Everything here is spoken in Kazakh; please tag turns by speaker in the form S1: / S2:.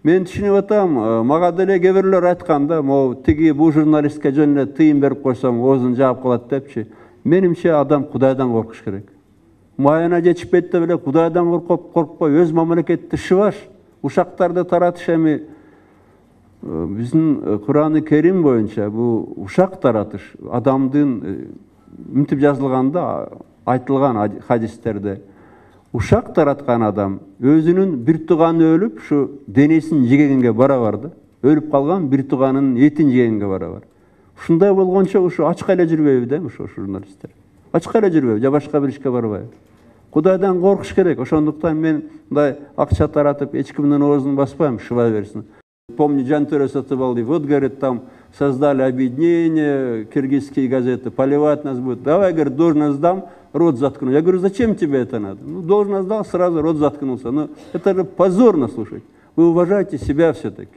S1: Мен түшүнүп атам, мага деле кээ бирлер айтканда, могу тиги бул журналистке жөн эле тыйын берип койсоң, оозун жаап калат депчи. Менимче адам Кудайдан коркуш керек. Майына жетишпейт деп эле Кудайдан коркпой, өз мамлекетти шыбаш, ушактарды таратыш эми биздин Кур'ан-ы Керим боюнча бул ушак таратыш адамдын мынтип жазылганда, айтылган хадистерде ушак тараткан адам өзүнүн бир тууганы өлүп, ушу денесин жегенге барабар да. Өлүп калган бир тууганын этин жегенге барабар. Ушундай болгончо ушу ачка эле жүрбөйбү да, ушу журналисттер. Ачка эле жүрбөйбү, же башка бир ишке барбайбы. Кудайдан коркуш керек. Ошондуктан мен мындай акча таратып, эч кимдин оозун баспайм, шыба берсин. Помню, Жантөре Сатыбалдиев, вот, говорит, там создали объединение, киргизские газеты, поливать нас будут. Давай, говорит, должность дам, рот заткну. Я говорю, зачем тебе это надо? Ну, должность дал, сразу рот заткнулся. Ну, это же позорно, слушать. Вы уважаете себя все-таки.